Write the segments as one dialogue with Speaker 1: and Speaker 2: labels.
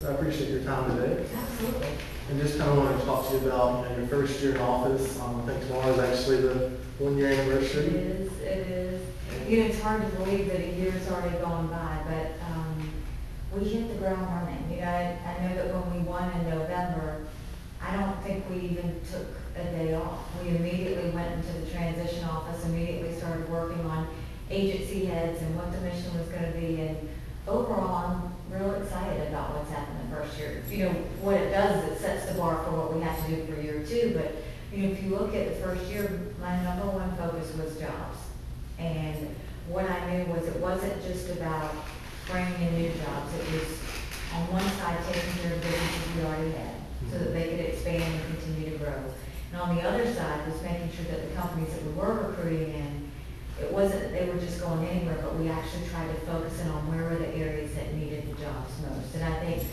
Speaker 1: I appreciate your time today.
Speaker 2: Absolutely.
Speaker 1: And just kind of want to talk to you about your first year in office. I think tomorrow is actually the 1-year anniversary.
Speaker 2: It is, it is. It's hard to believe that a year's already gone by, but we hit the ground running. I know that when we won in November, I don't think we even took a day off. We immediately went into the transition office, immediately started working on agency heads and what the mission was going to be. And overall, I'm real excited about what's happened the first year. What it does is it sets the bar for what we have to do for year two. But, if you look at the first year, my number one focus was jobs. And what I knew was it wasn't just about bringing in new jobs. It was on one side taking care of businesses we already had so that they could expand and continue to grow. And on the other side was making sure that the companies that we were recruiting in, it wasn't that they were just going anywhere, but we actually tried to focus in on where were the areas that needed the jobs most. And I think,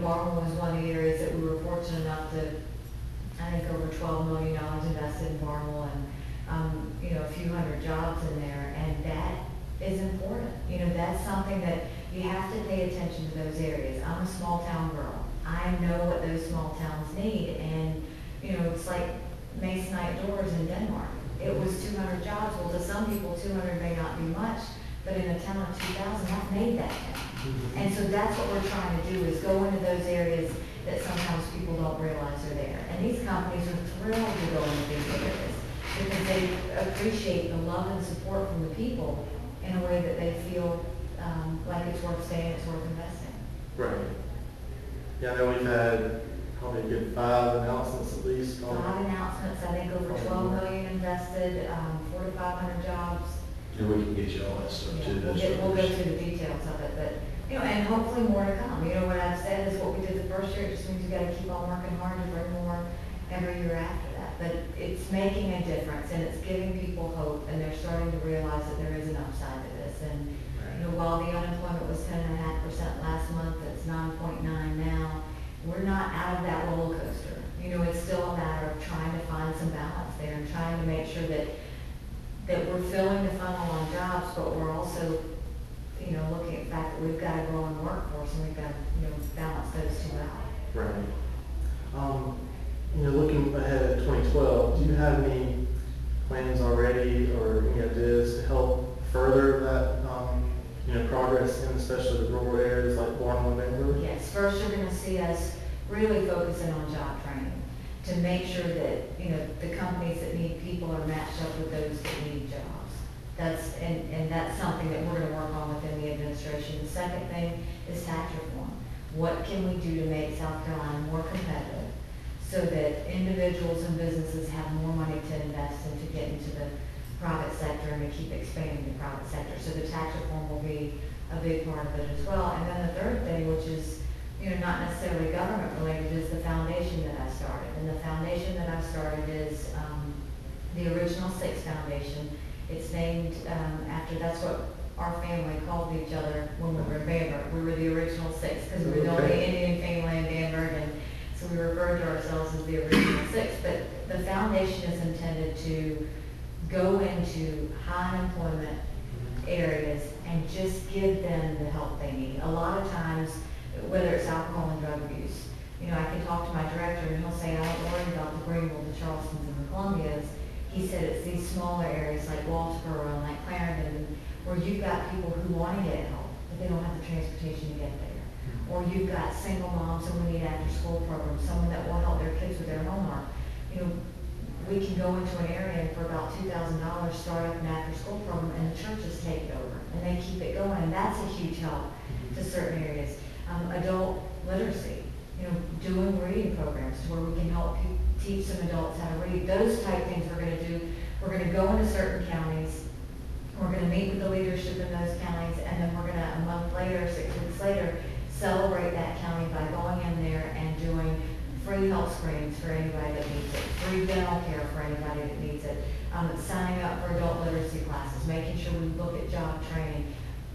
Speaker 2: Barnwell was one of the areas that we were fortunate enough to, I think, over $12 million invested in Barnwell and, a few hundred jobs in there. And that is important. That's something that you have to pay attention to those areas. I'm a small town girl. I know what those small towns need. And, it's like Masonite doors in Denmark. It was 200 jobs. Well, to some people, 200 may not be much, but in a town of 2,000, that made that town. And so that's what we're trying to do, is go into those areas that sometimes people don't realize are there. And these companies are thrilled to go into these areas because they appreciate the love and support from the people in a way that they feel like it's worth staying, it's worth investing.
Speaker 1: Right. Yeah, I know we've had probably a good 5 announcements at least.
Speaker 2: 5 announcements, I think over 12 million invested, 400 to 500 jobs.
Speaker 3: And we can get you all that stuff too.
Speaker 2: We'll go through the details of it, but and hopefully more to come. What I've said is what we did the first year. It just means you got to keep on working hard to bring more every year after that. But it's making a difference, and it's giving people hope, and they're starting to realize that there is an upside to this. And while the unemployment was 10.5% last month, it's 9.9 now. We're not out of that roller coaster. It's still a matter of trying to find some balance there and trying to make sure that we're filling the funnel on jobs, but we're also, looking at the fact that we've got a growing workforce and we've got to, balance those two out.
Speaker 1: Right. Looking ahead at 2012, do you have any plans already or any ideas to help further that, progress in especially the rural areas like Barnwell and Vickery?
Speaker 2: Yes. First, you're going to see us really focusing on job training to make sure that, the companies that need people are matched up with those that need jobs. That's something that we're going to work on within the administration. The second thing is tax reform. What can we do to make South Carolina more competitive so that individuals and businesses have more money to invest and to get into the private sector and to keep expanding the private sector? So the tax reform will be a big part of it as well. And then the third thing, which is not necessarily government related, is the foundation that I started. And the foundation that I started is the original 6 Foundation. It's named after, that's what our family called each other when we were in Bamberg. We were the original 6 because we were the only Indian family in Bamberg, and so we referred to ourselves as the original 6. But the foundation is intended to go into high unemployment areas and just give them the help they need. A lot of times, whether it's alcohol and drug abuse, I can talk to my director and he'll say, I don't worry about the Greenville, the Charlestons, and the Columbias. He said it's these smaller areas like Walterboro and like Clarendon where you've got people who want to get help, but they don't have the transportation to get there. Or you've got single moms who need after school programs, someone that will help their kids with their homework. We can go into an area and for about $2,000 start up an after school program and the churches take it over and they keep it going, and that's a huge help to certain areas. Adult literacy, doing reading programs to where we can help teach some adults how to read. Those type things we're going to do. We're going to go into certain counties. We're going to meet with the leadership in those counties, and then we're going to, a month later, 6 weeks later, celebrate that county by going in there and doing free health screenings for anybody that needs it, free dental care for anybody that needs it, signing up for adult literacy classes, making sure we look at job training,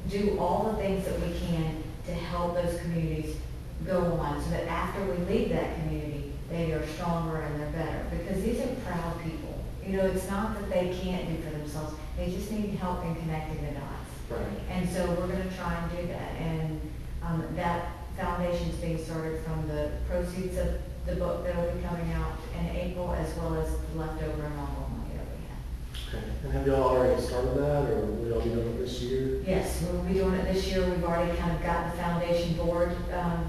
Speaker 2: do all the things that we can to help those communities go on so that after we leave that community, they are stronger and they're better. Because these are proud people. It's not that they can't do for themselves. They just need help in connecting the dots.
Speaker 1: Right.
Speaker 2: And so we're going to try and do that. And that foundations being started from the proceeds of the book that will be coming out in April, as well as the leftover and all money that we have.
Speaker 1: Okay. And have y'all already started that, or will y'all be doing it this year?
Speaker 2: Yes, we'll be doing it this year. We've already kind of got the foundation board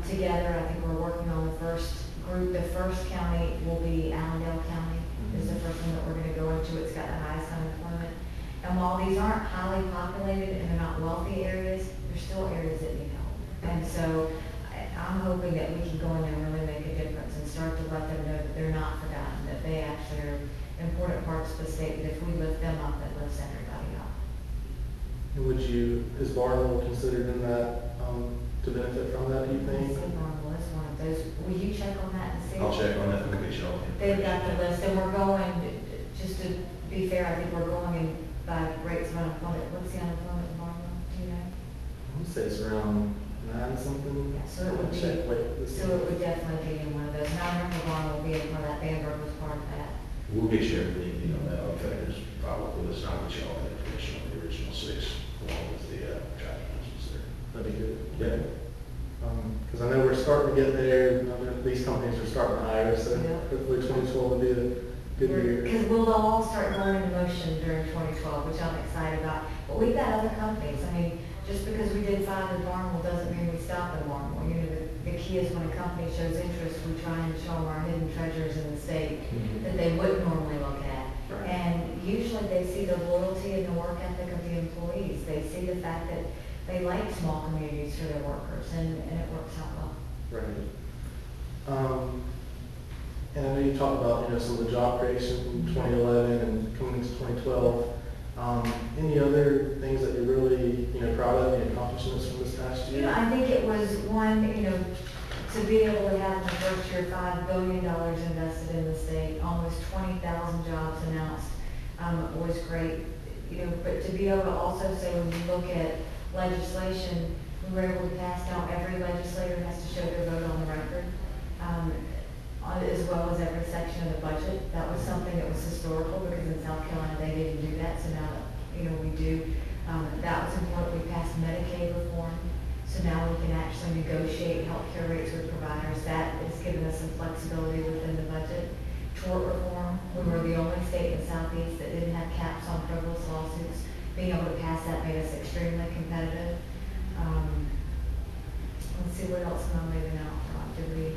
Speaker 2: together. I think we're working on the first group. The first county will be Allendale County. Is the first one that we're going to go into. It's got the highest unemployment. And while these aren't highly populated and they're not wealthy areas, they're still areas that need help. And so I'm hoping that we can go in there and really make a difference and start to let them know that they're not forgotten, that they actually are important parts of the state, that if we lift them up, that lifts everybody up.
Speaker 1: And is Barnwell considered in that, to benefit from that, do you think?
Speaker 2: Barnwell is one of those. Will you check on that and see?
Speaker 3: I'll check on that and get y'all.
Speaker 2: They've got the list, and we're going, just to be fair, I think we're going in by rates of unemployment. What's the unemployment in Barnwell? Do you know?
Speaker 1: I would say it's around 9 something.
Speaker 2: Yeah, so it would be,
Speaker 1: Check, wait, this
Speaker 2: so it would definitely be in one of those. And I remember Barnwell being part of that, Bamberg was part of that.
Speaker 3: We'll get you everything, that. In fact, there's probably, let's not get y'all the information on the original 6, along with the, job announcements there.
Speaker 1: That'd be good.
Speaker 3: Yeah.
Speaker 1: Because I know we're starting to get there. These companies are starting to hire, so
Speaker 2: Yeah.
Speaker 1: hopefully 2012 will be a good year.
Speaker 2: Because we'll all start going into motion during 2012, which I'm excited about. But we've got other companies. I mean, just because we did 5 in Barnwell doesn't mean we stop in Barnwell. You know, the key is when a company shows interest, we try and show them our hidden treasures in the state that they wouldn't normally look at.
Speaker 1: Right.
Speaker 2: And usually they see the loyalty and the work ethic of the employees. They see the fact that they like small communities for their workers, and it works out well.
Speaker 1: Right. And I know you talked about, some of the job creation from 2011 and coming into 2012. Any other things that you're really, proud of, any accomplishments from this past year?
Speaker 2: I think it was one, to be able to have in the first year $5 billion invested in the state, almost 20,000 jobs announced, was great. But to be able to also say, when you look at legislation, we were able to pass now every legislator has to show their vote on the record, as well as every section of the budget. That was something that was historical, because in South Carolina they didn't do that, so now we do. That was important. We passed Medicaid reform, so now we can actually negotiate healthcare rates with providers. That has given us some flexibility within the budget. Tort reform, we were the only state in the Southeast that didn't have caps on frivolous lawsuits. Being able to pass that made us extremely competitive. Let's see, what else am I leaving out? Did we,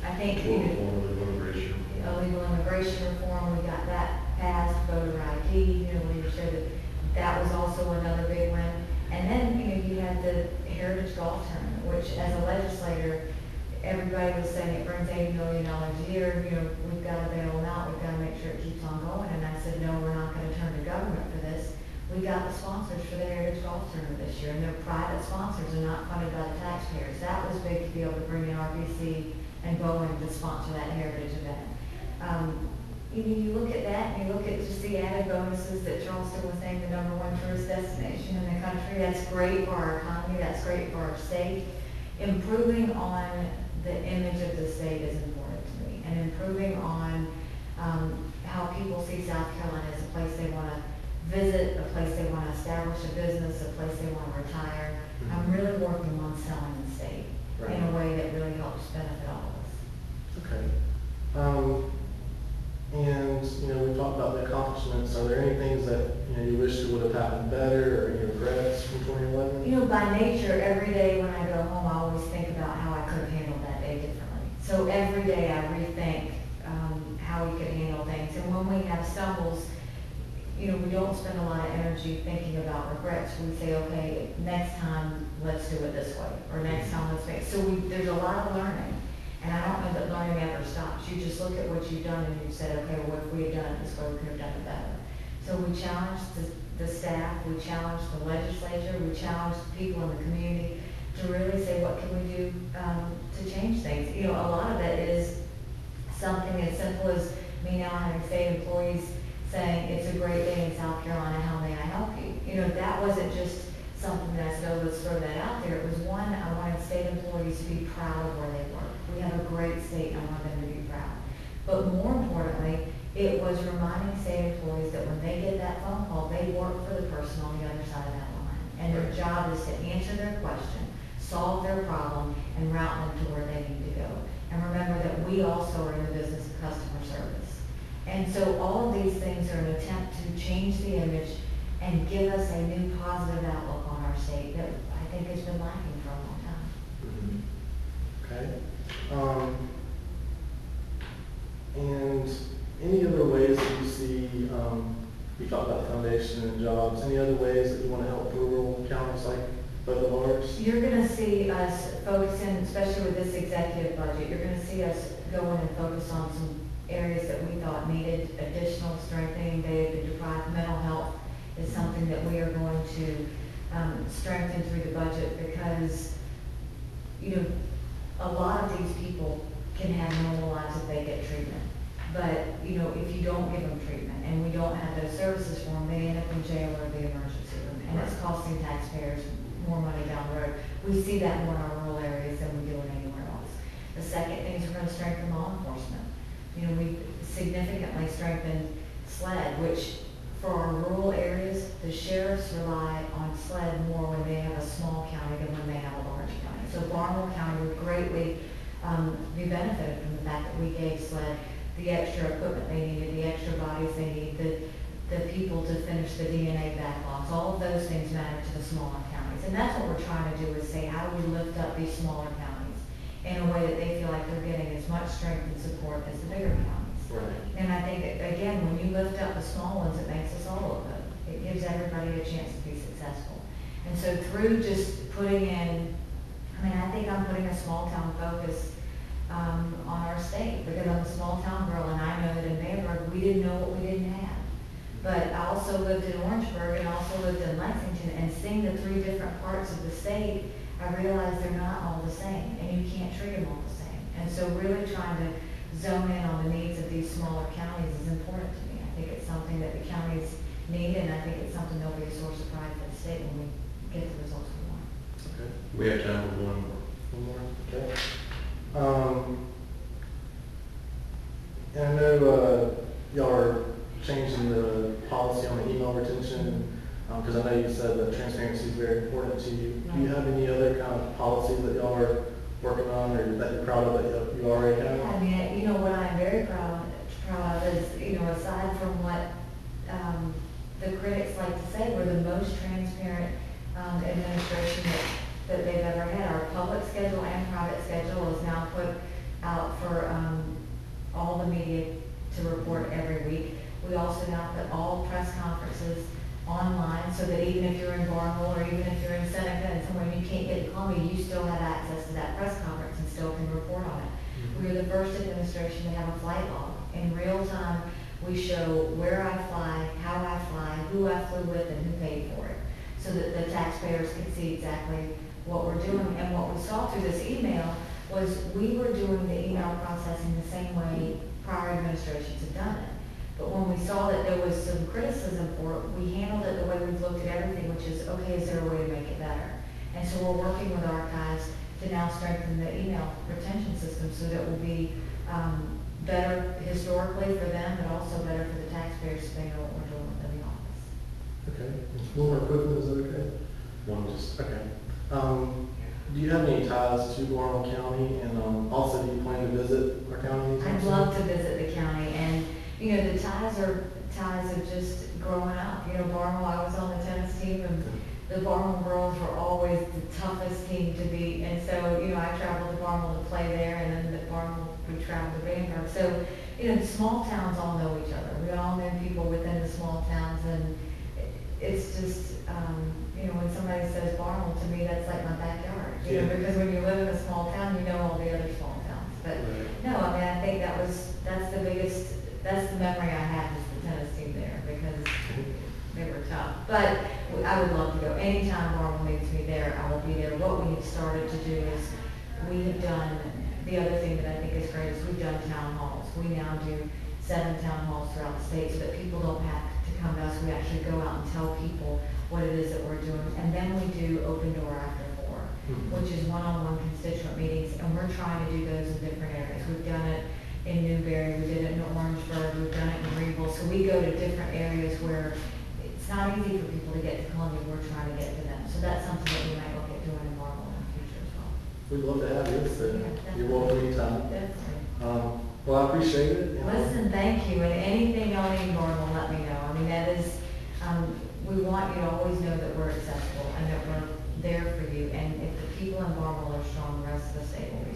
Speaker 2: I think, illegal immigration reform, we got that passed, voter ID, we showed that was also another big win. And then, you had the Heritage Golf Tournament, which as a legislator, everybody was saying it brings $80 million a year, we've got to bail them out, we've got to make sure it keeps on going. And I said, no, we're not going to turn to government for this. We got the sponsors for the Heritage Golf Tournament this year, and they're private sponsors and not funded by the taxpayers. That was big to be able to bring in RBC and Boeing to sponsor that heritage event. You look at that, and you look at just the added bonuses that Charleston was named the #1 tourist destination in the country. That's great for our economy, that's great for our state. Improving on the image of the state is important to me, and improving on how people see South Carolina as a place they want to visit, a place they want to establish a business, a place they want to retire. I'm really working on selling the state in a way that really helps benefit all of us.
Speaker 1: Okay. And, we talked about the accomplishments. Are there any things that, you wish would have happened better, or any regrets from 2011?
Speaker 2: By nature, every day when I go home, I always think about how I could have handled that day differently. So every day I rethink how we could handle things. And when we have stumbles, we don't spend a lot of energy thinking about regrets. We say, okay, next time, let's do it this way. Or next time, let's make, so there's a lot of learning. And I don't know that learning ever stops. You just look at what you've done and you've said, okay, well, if we had done it this way, we could have done it better. So we challenged the staff, we challenged the legislature, we challenged people in the community to really say, what can we do to change things? A lot of it is something as simple as me now having state employees saying, it's a great day in South Carolina, how may I help you? That wasn't just something that I said, oh, let's throw that out there. It was one, I wanted state employees to be proud of where they work. We have a great state, and I want them to be proud. But more importantly, it was reminding state employees that when they get that phone call, they work for the person on the other side of that line. And their job is to answer their question solve their problem, and route them to where they need to go. And remember that we also are in the business of customer service. And so all of these things are an attempt to change the image and give us a new positive outlook on our state that I think has been lacking for a long time.
Speaker 1: Okay. And any other ways that you see, you talked about foundation and jobs, any other ways that you want to help rural counties like both of ours?
Speaker 2: You're going to see us focusing, especially with this executive budget, you're going to see us go in and focus on some areas that we thought needed additional strengthening. The deprived mental health is something that we are going to strengthen through the budget because, you know, a lot of these people can have normal lives if they get treatment. But, you know, if you don't give them treatment and we don't have those services for them, they end up in jail or the emergency room. And it's costing taxpayers more money down the road. We see that more in our rural areas than we do in anywhere else. The second thing is we're going to strengthen law enforcement. You know, we've significantly strengthened SLED, which for our rural areas, the sheriffs rely on SLED more when they have a small county than when they have a large county. So Barnwell County would greatly be benefited from the fact that we gave SLED the extra equipment they needed, the extra bodies they need, the people to finish the DNA backlogs. All of those things matter to the smaller counties. And that's what we're trying to do is say, how do we lift up these smaller counties in a way that they feel like they're getting as much strength and support as the bigger counties.
Speaker 1: Right.
Speaker 2: And I think, again, when you lift up the small ones, it makes us all look good. It gives everybody a chance to be successful. And so through just putting in, I mean, I think I'm putting a small town focus on our state because I'm a small town girl and I know that in Bainbridge we didn't know what we didn't have. But I also lived in Orangeburg and also lived in Lexington, and seeing the three different parts of the state, I realized they're not all the same and you can't treat them all the same. And so really trying to zone in on the needs of these smaller counties is important to me. I think it's something that the counties need, and I think it's something that'll be a source of pride for the state when we get the results we want.
Speaker 1: Okay.
Speaker 3: We have time for one more.
Speaker 1: One more. Okay. And I know y'all are changing the policy on the email retention because I know you said that transparency is very important to you. Do you have any other kind of policies that y'all are working on or that you're proud of that you already have?
Speaker 2: Yeah, I mean, you know, what I'm very proud of is, you know, aside from what the critics like to say, we're the most transparent administration that they've ever had. Our public schedule and private schedule is now put out for all the media to report every week. We also now put all press conferences online so that even if you're in Barnwell or even if you're in Seneca and somewhere you can't get to Columbia, you still have access to that press conference and still can report on it. We are the first administration to have a flight log. In real time, we show where I fly, how I fly, who I flew with, and who paid for it, so that the taxpayers can see exactly what we're doing. And what we saw through this email was we were doing the email processing the same way prior administrations had done it. But when we saw that there was some criticism for it, we handled it the way we've looked at everything, which is, okay, is there a way to make it better? And so we're working with archives to now strengthen the email retention system so that it will be better historically for them, but also better for the taxpayers so they know what we're doing within the office.
Speaker 1: Okay. One more quick one, is that okay?
Speaker 3: One just,
Speaker 1: Okay. Do you have any ties to Barnwell County, and also do you plan to visit our county?
Speaker 2: I'd love to visit the county, and you know, the ties of just growing up. You know, Barnwell, I was on the tennis team, and the Barnwell girls were always the toughest team to beat. And so, you know, I traveled to Barnwell to play there, and then the Barnwell, we traveled to Vanguard. So, you know, the small towns all know each other. We all know people within the small towns, and it's just, you know, when somebody says Barnwell, to me, that's like my backyard. You know, because when you live in a small town, you know all the other small towns. But no, I mean, I think that's the memory I have is the tennis team there, because they were tough. But I would love to go. Anytime Barnwell needs me there, I will be there. What we have started to do is we have done, the other thing that I think is great is we've done town halls. We now do 7 town halls throughout the state so that people don't have to come to us. We actually go out and tell people what it is that we're doing. And then we do open door after 4, which is one-on-one constituent meetings. And we're trying to do those in different areas. We've done it in Newberry, we did it in Orangeburg, we've done it in Greenville. So we go to different areas where it's not easy for people to get to Columbia. We're trying to get to them. So that's something that we might look at doing in Marvel in the future.
Speaker 1: we'd love to have you, so
Speaker 2: Yeah,
Speaker 1: you're welcome anytime.
Speaker 2: Definitely.
Speaker 1: Well, I appreciate it.
Speaker 2: Listen, thank you, and anything y'all need more, will let me know. I mean, that is, we want you to always know that we're accessible and that we're there for you, and if the people in Barnwell are strong, the rest of the state will be